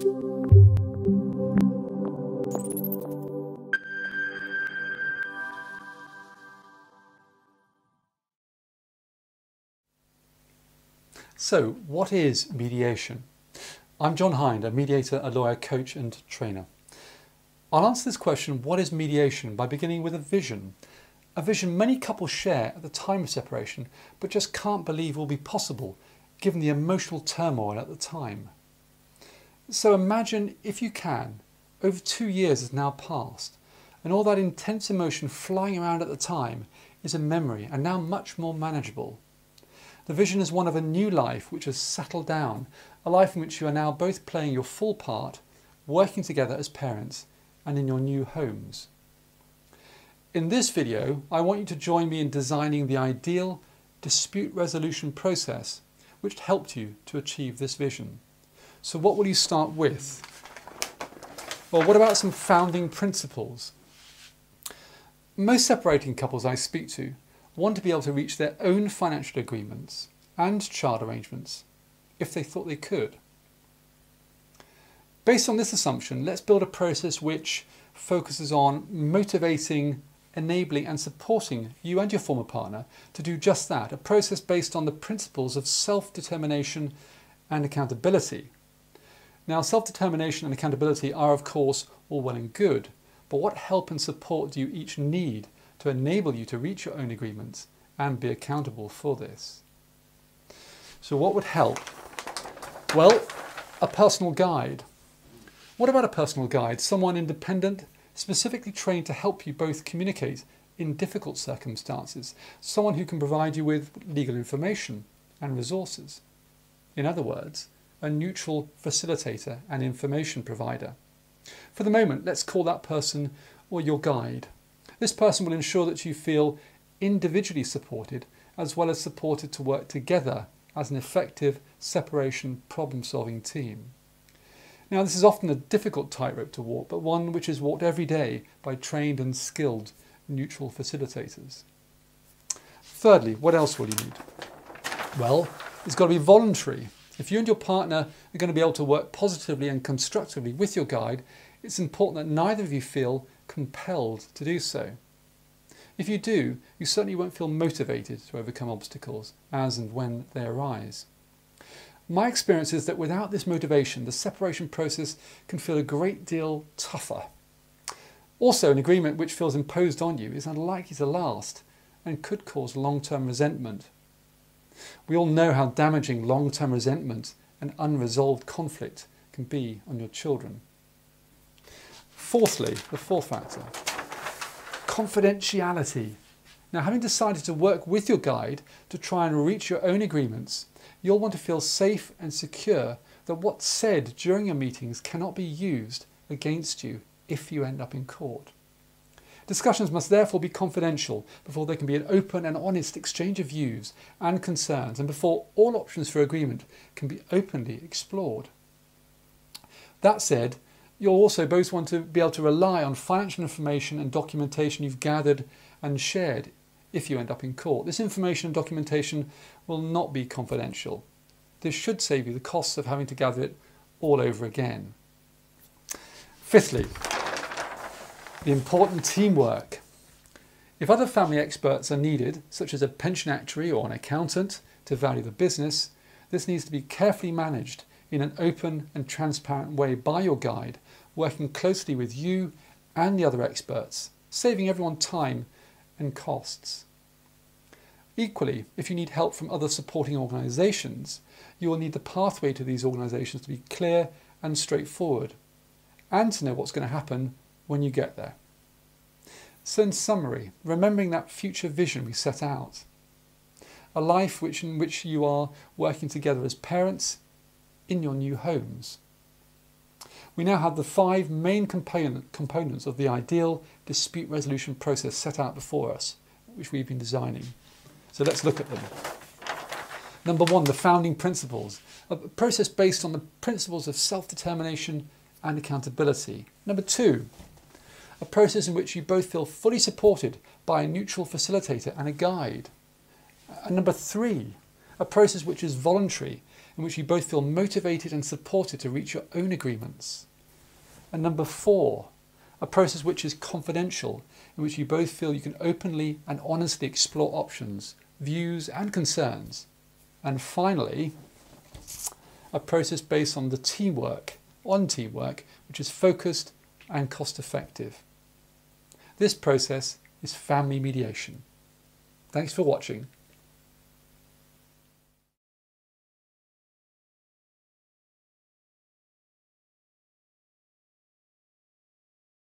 So, what is mediation? I'm John Hind, a mediator, a lawyer, coach and trainer. I'll answer this question, what is mediation, by beginning with a vision. A vision many couples share at the time of separation, but just can't believe will be possible given the emotional turmoil at the time. So imagine, if you can, over 2 years has now passed, and all that intense emotion flying around at the time is a memory and now much more manageable. The vision is one of a new life which has settled down, a life in which you are now both playing your full part, working together as parents and in your new homes. In this video, I want you to join me in designing the ideal dispute resolution process which helped you to achieve this vision. So what will you start with? Well, what about some founding principles? Most separating couples I speak to want to be able to reach their own financial agreements and child arrangements if they thought they could. Based on this assumption, let's build a process which focuses on motivating, enabling and supporting you and your former partner to do just that, a process based on the principles of self-determination and accountability. Now, self-determination and accountability are of course all well and good, but what help and support do you each need to enable you to reach your own agreements and be accountable for this? So what would help? Well, a personal guide. What about a personal guide? Someone independent, specifically trained to help you both communicate in difficult circumstances. Someone who can provide you with legal information and resources. In other words, a neutral facilitator and information provider. For the moment, let's call that person or your guide. This person will ensure that you feel individually supported as well as supported to work together as an effective separation problem-solving team. Now, this is often a difficult tightrope to walk, but one which is walked every day by trained and skilled neutral facilitators. Thirdly, what else will you need? Well, it's got to be voluntary. If you and your partner are going to be able to work positively and constructively with your guide, it's important that neither of you feel compelled to do so. If you do, you certainly won't feel motivated to overcome obstacles as and when they arise. My experience is that without this motivation, the separation process can feel a great deal tougher. Also, an agreement which feels imposed on you is unlikely to last and could cause long-term resentment. We all know how damaging long-term resentment and unresolved conflict can be on your children. Fourthly, the fourth factor, confidentiality. Now, having decided to work with your guide to try and reach your own agreements, you'll want to feel safe and secure that what's said during your meetings cannot be used against you if you end up in court. Discussions must therefore be confidential before there can be an open and honest exchange of views and concerns, and before all options for agreement can be openly explored. That said, you'll also both want to be able to rely on financial information and documentation you've gathered and shared if you end up in court. This information and documentation will not be confidential. This should save you the costs of having to gather it all over again. Fifthly, the important teamwork. If other family experts are needed, such as a pension actuary or an accountant to value the business, this needs to be carefully managed in an open and transparent way by your guide, working closely with you and the other experts, saving everyone time and costs. Equally, if you need help from other supporting organisations, you will need the pathway to these organisations to be clear and straightforward, and to know what's going to happen when you get there. So in summary, remembering that future vision we set out, a life in which you are working together as parents in your new homes. We now have the 5 main components of the ideal dispute resolution process set out before us, which we've been designing. So let's look at them. Number 1, the founding principles, a process based on the principles of self-determination and accountability. Number 2, a process in which you both feel fully supported by a neutral facilitator and a guide. And number 3, a process which is voluntary, in which you both feel motivated and supported to reach your own agreements. And number 4, a process which is confidential, in which you both feel you can openly and honestly explore options, views and concerns. And finally, a process based on teamwork, which is focused and cost effective. This process is family mediation. Thanks for watching.